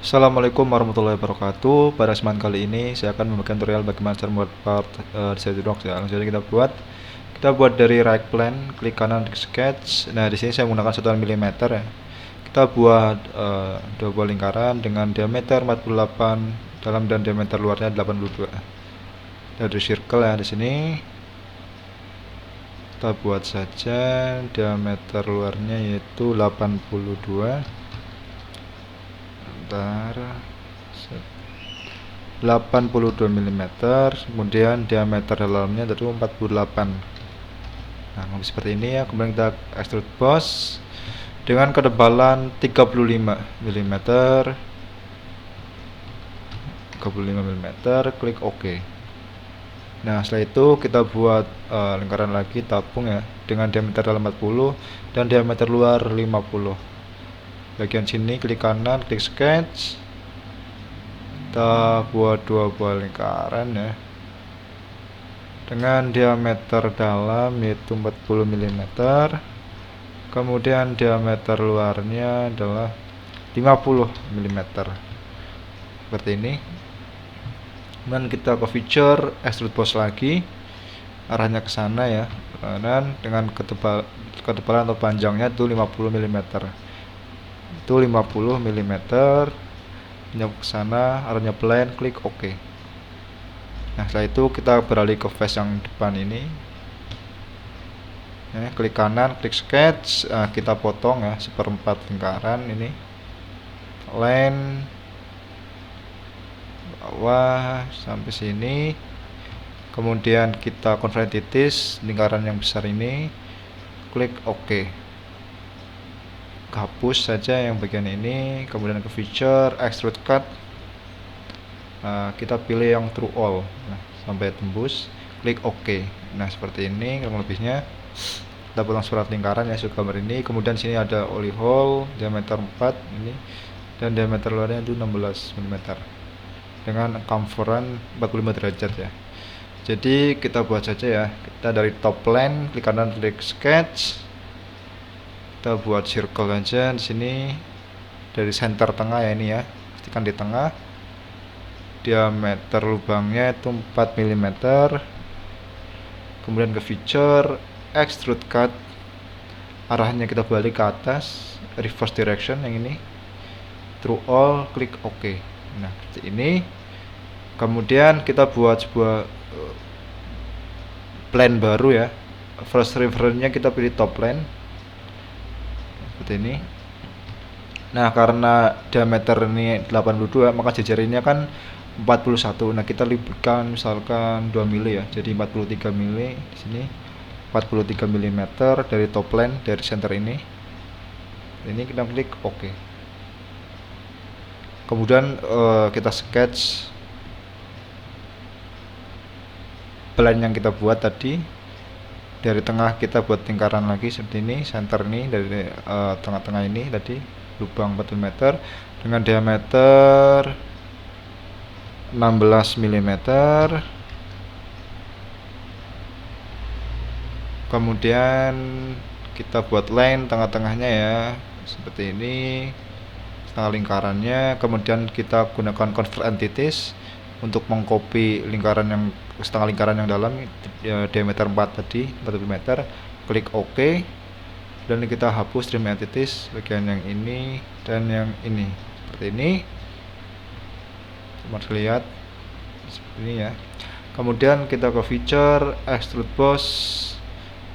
Assalamualaikum warahmatullahi wabarakatuh. Pada kesempatan kali ini saya akan memberikan tutorial bagaimana cara membuat part desain docs ya. Langsung saja kita buat dari right plane, klik kanan di sketch. Nah, di sini saya menggunakan 1 mm ya. Kita buat dua buah lingkaran dengan diameter 48 dalam dan diameter luarnya 82. Dari circle ya di sini. Kita buat saja diameter luarnya yaitu 82. Bentar. 82 mm, kemudian diameter dalamnya itu 48. Nah, seperti ini ya. Kemudian kita extrude boss dengan ketebalan 35 mm. 35 mm, klik OK. Nah, setelah itu kita buat lingkaran lagi tabung ya dengan diameter dalam 40 dan diameter luar 50. Bagian sini klik kanan, klik sketch. Kita buat dua buah lingkaran ya dengan diameter dalam yaitu 40 mm, kemudian diameter luarnya adalah 50 mm seperti ini. Kemudian kita ke feature, extrude boss lagi, arahnya ke sana ya, dan dengan ketebalan atau panjangnya itu 50 mm. Itu 50 mm. Ke sana, arahnya plane, klik OK. Nah, setelah itu kita beralih ke face yang depan ini. Ya, klik kanan, klik sketch, kita potong ya seperempat lingkaran ini. Line bawah sampai sini. Kemudian kita convert titis lingkaran yang besar ini, klik OK. Hapus saja yang bagian ini, kemudian ke feature, extrude cut. Kita pilih yang true all, sampai tembus, klik OK. Nah, seperti ini kurang lebihnya. Kita potong surat lingkaran ya gambar ini. Kemudian sini ada ollie hole diameter 4 ini dan diameter luarnya itu 16 mm dengan chamferan 45 derajat ya. Jadi kita buat saja ya. Kita dari top plane, klik kanan, klik sketch. Kita buat circle aja di sini dari center tengah ya ini ya. Pastikan di tengah. Diameter lubangnya itu 4 mm. Kemudian ke feature, extrude cut. Arahnya kita balik ke atas, reverse direction yang ini. True all, klik OK. Nah, seperti ini. Kemudian kita buat sebuah plane baru ya. First reference-nya kita pilih top plane. Seperti ini. Nah, karena diameter ini 82, maka jajarannya kan 41. Nah, kita lebihkan misalkan 2 mili ya. Jadi 43 mili di sini. 43 mm dari top plane dari center ini. Ini kita klik OK. Kemudian kita sketch plan yang kita buat tadi. Dari tengah kita buat lingkaran lagi seperti ini, center ini dari tengah-tengah ini tadi lubang 4 mm dengan diameter 16 mm. Kemudian kita buat line tengah-tengahnya ya seperti ini, setengah lingkarannya. Kemudian kita gunakan convert entities untuk mengcopy lingkaran yang setengah lingkaran yang dalam ya, diameter 4 tadi 4 mm. Klik OK. Dan kita hapus trim entities bagian yang ini dan yang ini seperti ini. Cuma lihat seperti ini ya. Kemudian kita ke feature, extrude boss.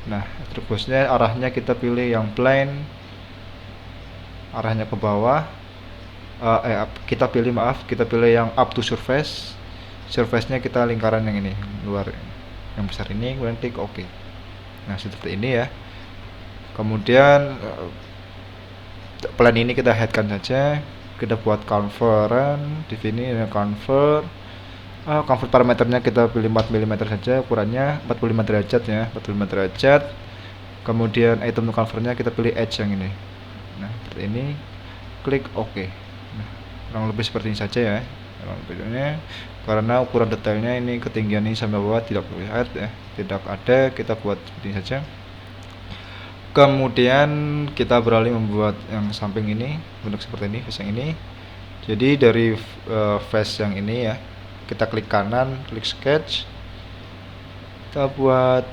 Nah, extrude bossnya arahnya kita pilih yang plane, arahnya ke bawah. Kita pilih yang up to surface. Surface-nya kita lingkaran yang ini, luar yang besar ini, kemudian klik OK. Nah, seperti ini ya. Kemudian plan ini kita headkan saja. Kita buat convert di sini dengan convert. Convert parameternya kita pilih 4 mm saja, ukurannya 45 derajat ya, 45 derajat. Kemudian item convertnya kita pilih edge yang ini. Nah, seperti ini. Klik OK. Nah, kurang lebih seperti ini saja ya. Karena ukuran detailnya ini ketinggian ini sampai bawah tidak terlihat ya, tidak ada, kita buat seperti ini saja. Kemudian kita beralih membuat yang samping ini bentuk seperti ini, face yang ini. Jadi dari face yang ini ya, kita klik kanan, klik sketch, kita buat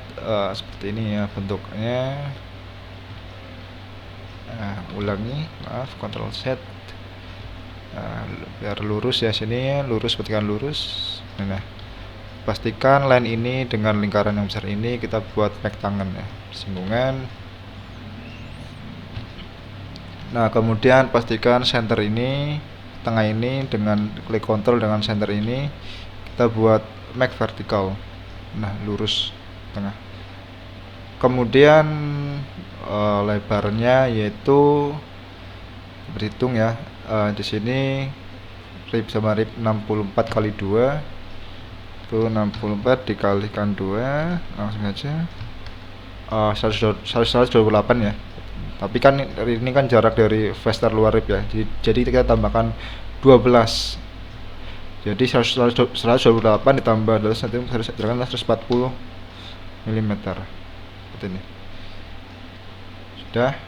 seperti ini ya bentuknya. Nah, ulangi, maaf, Ctrl Z. Nah, biar lurus ya, sini lurus, pastikan lurus. Nah, pastikan line ini dengan lingkaran yang besar ini kita buat rectangle ya, singgungan. Nah, kemudian pastikan center ini, tengah ini dengan klik Ctrl dengan center ini kita buat make vertical. Nah, lurus tengah. Kemudian lebarnya yaitu berhitung ya, di sini rib sama rib 64 kali 2 itu 64 dikalikan 2, langsung aja 128 ya. Tapi kan ini kan jarak dari face terluar rib ya, jadi kita tambahkan 12, jadi 128 ditambah 12 nanti 140 mm seperti ini. Sudah,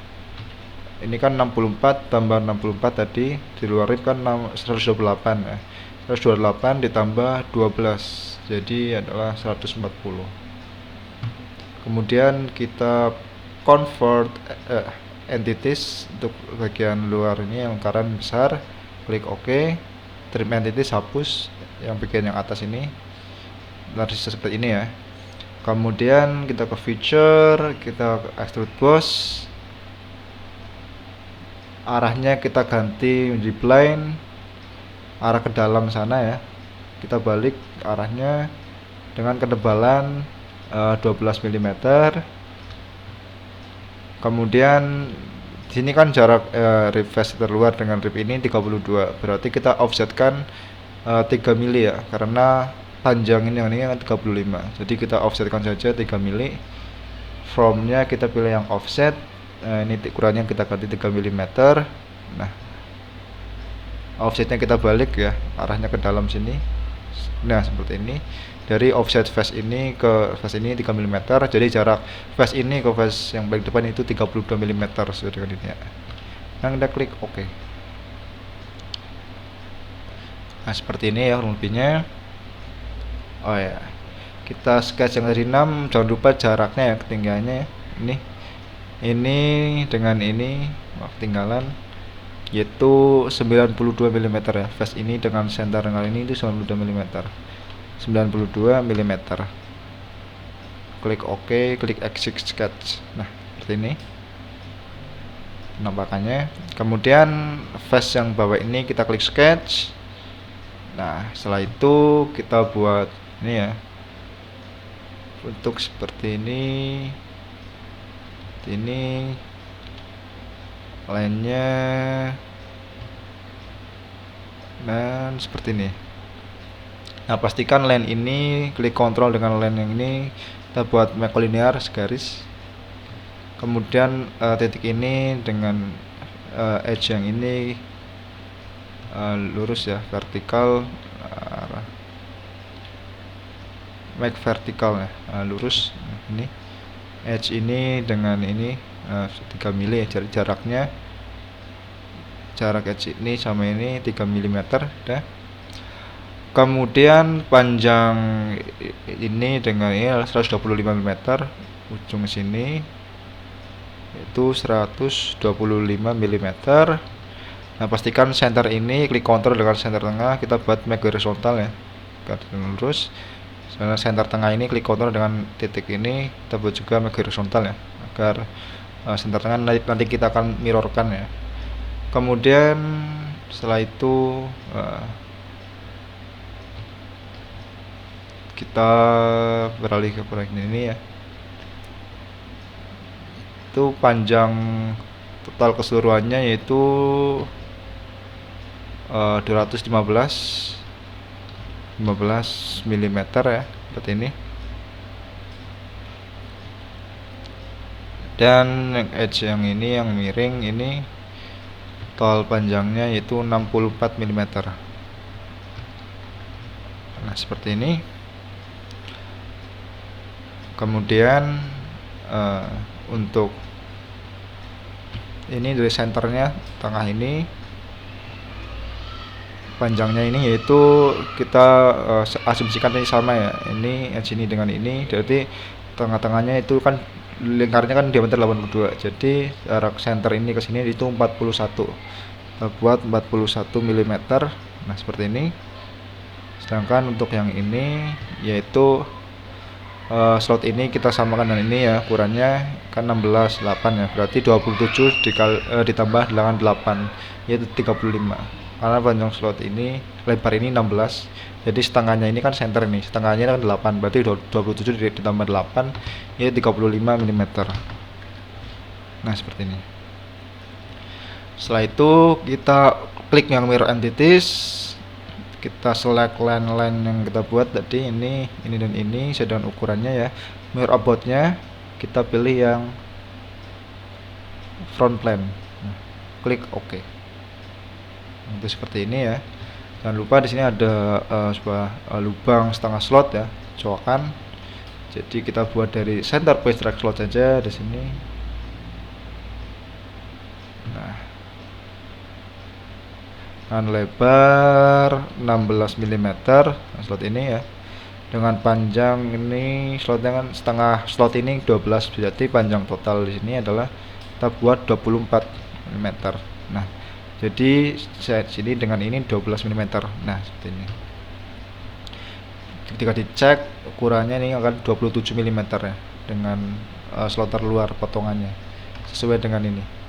ini kan 64 tambah 64 tadi, di luar rib kan 128 ya. 128 ditambah 12 jadi adalah 140. Kemudian kita convert entities untuk bagian luar ini yang lingkaran besar, klik OK. Trim entities hapus yang bagian yang atas ini, lalu seperti ini ya. Kemudian kita ke feature, kita ke extrude boss, arahnya kita ganti menjadi plane, arah ke dalam sana ya. Kita balik arahnya dengan ketebalan 12 mm. Kemudian di sini kan jarak rib face terluar dengan rib ini 32, berarti kita offsetkan 3 mili ya, karena panjang ini kan 35, jadi kita offsetkan saja 3 mili. From-nya kita pilih yang offset, ini ukurannya kita ganti 3 mm. Nah, offsetnya kita balik ya, arahnya ke dalam sini. Nah, seperti ini. Dari offset face ini ke face ini 3 mm, jadi jarak face ini ke face yang paling depan itu 32 mm sesuai dengan ini ya. Nah, kita klik OK. Nah, seperti ini ya lebihnya. Oh ya, kita sketch yang tadi 6, jangan lupa jaraknya ya, ketinggiannya ya. Ini dengan ini ketinggalan yaitu 92 mm ya. Face ini dengan center dengan ini itu 92 mm. 92 mm. Klik OK, klik exit sketch. Nah, seperti ini penampakannya. Kemudian face yang bawah ini kita klik sketch. Nah, setelah itu kita buat ini ya, bentuk seperti ini. Ini lainnya dan seperti ini. Nah, pastikan line ini, klik kontrol dengan line yang ini, kita buat make linear segaris. Kemudian titik ini dengan edge yang ini lurus ya, vertikal, make vertikal ya, lurus. Ini edge ini dengan ini 3 mili ya, jaraknya, jarak edge ini sama ini 3 mm dah. Kemudian panjang ini dengan ini adalah 125 mm, ujung sini itu 125 mm. Nah, pastikan center ini, klik kontrol dengan center tengah, kita buat make horizontal ya, lurus. Center tengah ini klik kontrol dengan titik ini, kita buat juga make horizontal ya, agar center tengah nanti kita akan mirrorkan ya. Kemudian setelah itu kita beralih ke proyek ini ya. Itu panjang total keseluruhannya yaitu 215 mm ya, seperti ini. Dan edge yang ini yang miring ini total panjangnya yaitu 64 mm. Nah, seperti ini. Kemudian untuk ini dari senternya tengah ini panjangnya ini yaitu kita asumsikan ini sama ya, ini edge ini dengan ini, jadi tengah-tengahnya itu kan lingkarnya kan diameter 82, jadi jarak center ini ke sini itu 41, kita buat 41 mm. Nah seperti ini. Sedangkan untuk yang ini yaitu slot ini kita samakan dengan ini ya, ukurannya kan 16 8 ya, berarti 27 ditambah dengan 8 yaitu 35, karena panjang slot ini, lebar ini 16, jadi setengahnya ini kan center ini, setengahnya kan 8, berarti 27 ditambah 8 yaitu 35 mm. Nah seperti ini. Setelah itu kita klik yang mirror entities, kita select line yang kita buat tadi, ini dan ini sedang ukurannya ya. Mirror aboutnya kita pilih yang front plane. Nah, klik OK. Itu seperti ini ya. Jangan lupa di sini ada sebuah lubang setengah slot ya, coakan. Jadi kita buat dari center point track slot saja di sini. Nah, dengan lebar 16 mm slot ini ya, dengan panjang ini slotnya kan setengah slot ini 12, berarti panjang total di sini adalah kita buat 24 mm. Nah jadi sini dengan ini 12 mm. Nah seperti ini. Ketika dicek ukurannya ini akan 27 mm ya, dengan slot terluar potongannya sesuai dengan ini.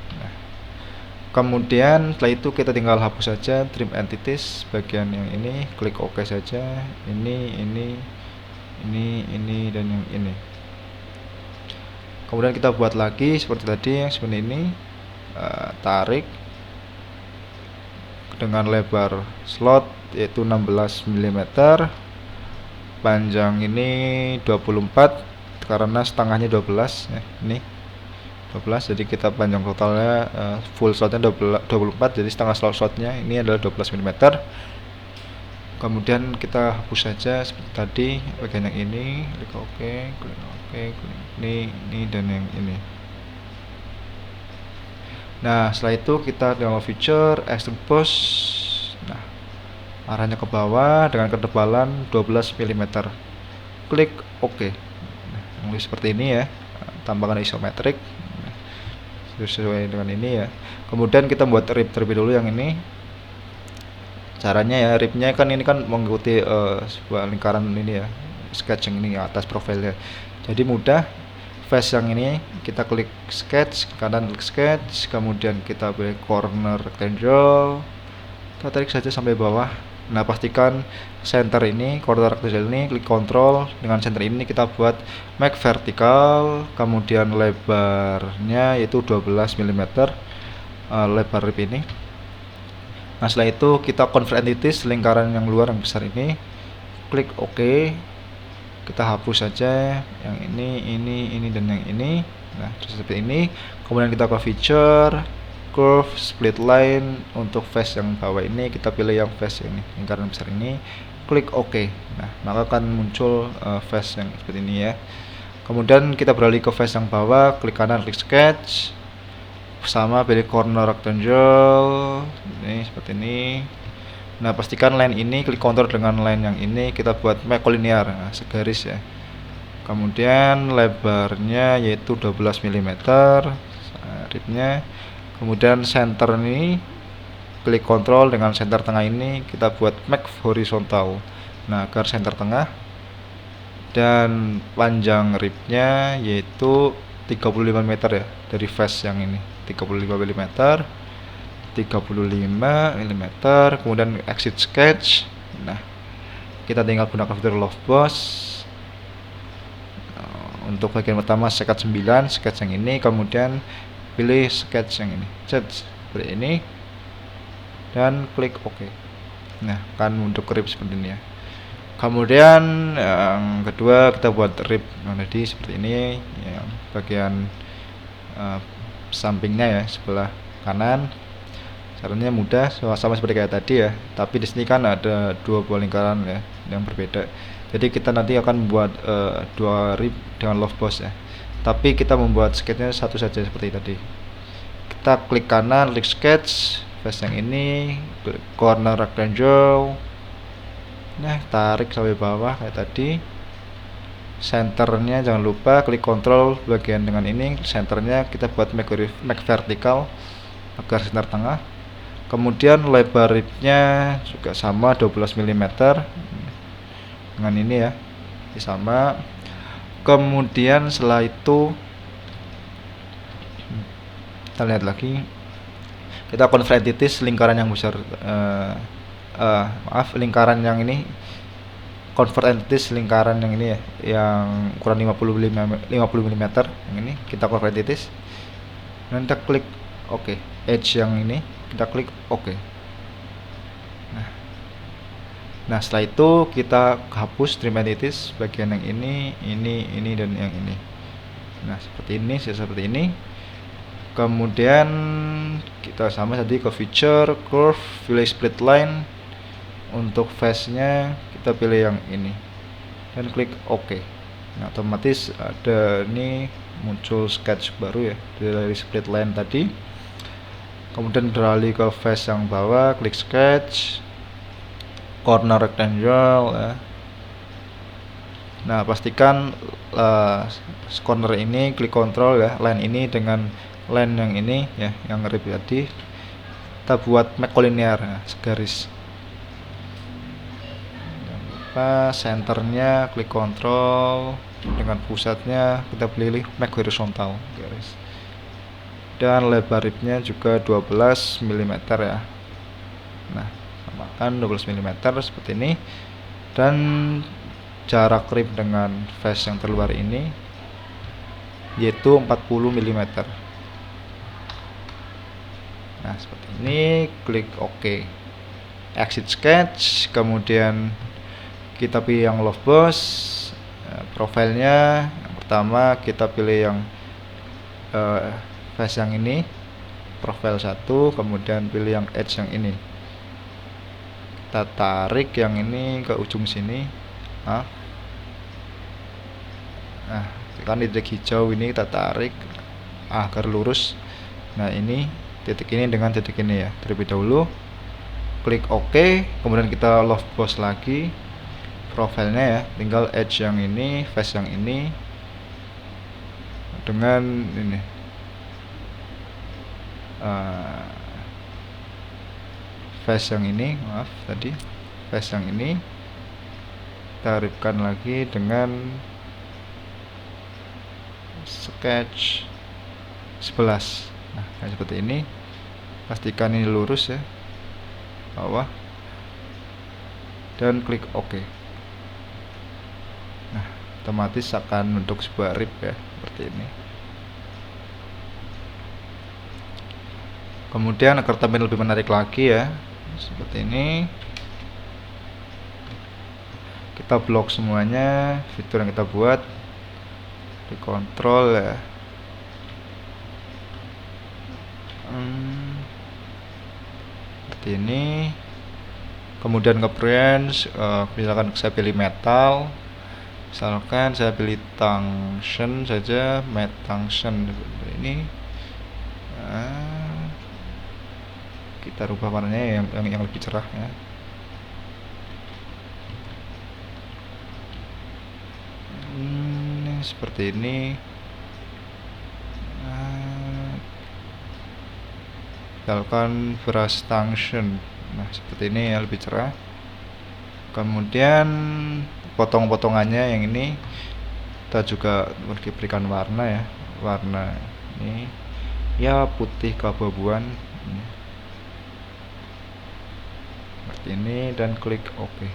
Kemudian setelah itu kita tinggal hapus saja trim entities bagian yang ini, klik OK saja. Ini dan yang ini. Kemudian kita buat lagi seperti tadi yang seperti ini, tarik dengan lebar slot yaitu 16 mm, panjang ini 24 karena setengahnya 12 ya, ini 12, jadi kita panjang totalnya full slotnya 24, jadi setengah slotnya ini adalah 12 mm. Kemudian kita hapus saja seperti tadi bagian yang ini, klik OK, klik ini dan yang ini. Nah setelah itu kita tinggal feature extrude boss. Nah arahnya ke bawah dengan ketebalan 12 mm, klik OK. Nah, seperti ini ya, tambahkan isometrik sesuai dengan ini ya. Kemudian kita buat rib terlebih dulu yang ini. Caranya ya, ribnya kan ini kan mengikuti sebuah lingkaran ini ya, sketch yang ini atas profilnya. Jadi mudah. Face yang ini kita klik sketch, kanan klik sketch, kemudian kita pilih corner rectangle, kita tarik saja sampai bawah. Nah pastikan center ini, corner rectangle ini, klik control, dengan center ini kita buat make vertical, kemudian lebarnya yaitu 12 mm, lebar rib ini. Nah setelah itu kita convert entities, lingkaran yang luar yang besar ini, klik OK, kita hapus saja yang ini dan yang ini. Nah seperti ini. Kemudian kita ke feature curve split line, untuk face yang bawah ini kita pilih yang face ini, lingkaran besar ini, klik OK. Nah maka akan muncul face yang seperti ini ya. Kemudian kita beralih ke face yang bawah, klik kanan klik sketch, sama pilih corner rectangle ini seperti ini. Nah pastikan line ini klik contour dengan line yang ini, kita buat make linear, nah, segaris ya. Kemudian lebarnya yaitu 12 mm, ribnya. Kemudian center ini klik control dengan center tengah ini, kita buat make horizontal, nah agar center tengah. Dan panjang ribnya yaitu 35 meter ya, dari face yang ini 35 mm, 35 mm. Kemudian exit sketch. Nah kita tinggal gunakan fitur love boss. Untuk bagian pertama sekat 9, sketch yang ini, kemudian pilih sketch yang ini, seperti ini, dan klik OK. Nah kan untuk rib seperti ini ya. Kemudian yang kedua kita buat rib yang tadi seperti ini, yang bagian sampingnya ya, sebelah kanan. Caranya mudah, sama seperti kayak tadi ya, tapi di sini kan ada dua buah lingkaran ya yang berbeda. Jadi kita nanti akan membuat dua rib dengan love boss ya, tapi kita membuat sketchnya satu saja seperti tadi. Kita klik kanan klik sketch, face yang ini, klik corner rectangle. Nah, tarik sampai bawah kayak tadi. Centernya jangan lupa klik kontrol bagian dengan ini, centernya kita buat make vertikal agar center tengah. Kemudian lebar ribnya juga sama 12 mm dengan ini ya, sama. Kemudian setelah itu kita lihat lagi, kita convert entities lingkaran yang besar, lingkaran yang ini, convert entities lingkaran yang ini ya, yang ukuran 50 mm yang ini kita convert entities. Dan kita klik OK. Edge yang ini kita klik OK. Nah, setelah itu kita hapus trim entities bagian yang ini dan yang ini. Nah, seperti ini. Kemudian kita sama tadi ke feature, curve, pilih split line. Untuk face nya kita pilih yang ini dan klik OK. Nah, otomatis ada ini muncul sketch baru ya dari split line tadi. Kemudian beralih ke face yang bawah, klik sketch, corner rectangle ya. Nah, pastikan corner ini klik kontrol ya, line ini dengan line yang ini ya, yang rib tadi kita buat make collinear ya, segaris. Jangan lupa centernya klik kontrol, dengan pusatnya kita pilih make horizontal garis. Dan lebar ribnya juga 12 mm ya. Nah, samakan 12 mm seperti ini. Dan jarak rib dengan face yang terluar ini yaitu 40 mm. Nah, seperti ini, klik OK. Exit sketch, kemudian kita pilih yang love boss. Profilnya yang pertama kita pilih yang face yang ini, profile 1, kemudian pilih yang edge yang ini. Kita tarik yang ini ke ujung sini. Nah, kan titik hijau ini kita tarik agar lurus. Nah, ini titik ini dengan titik ini ya. Terlebih dahulu klik OK, kemudian kita love boss lagi. Profilnya ya, tinggal edge yang ini, face yang ini dengan ini face yang ini, face yang ini tarifkan lagi dengan sketch 11. Nah, kayak seperti ini. Pastikan ini lurus ya, bawah, dan klik OK. Nah, otomatis akan bentuk sebuah rib ya, seperti ini. Kemudian agar tampil lebih menarik lagi ya, seperti ini, kita blok semuanya fitur yang kita buat, di kontrol ya. Seperti ini. Kemudian ke branch, misalkan saya pilih metal, misalkan saya pilih tungsten saja, matte tungsten seperti ini. Kita rubah warnanya yang lebih cerah ya. Seperti ini. Misalkan brush tungsten. Nah, seperti ini ya, lebih cerah. Kemudian potong-potongannya yang ini kita juga berikan warna ya, warna ini ya putih keabu-abuan seperti ini, dan klik OK.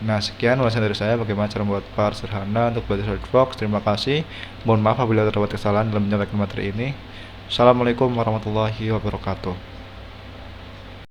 Nah, sekian ulasan dari saya bagaimana cara membuat bar sederhana untuk belajar SolidWorks. Terima kasih. Mohon maaf apabila terdapat kesalahan dalam menyampaikan materi ini. Assalamualaikum warahmatullahi wabarakatuh.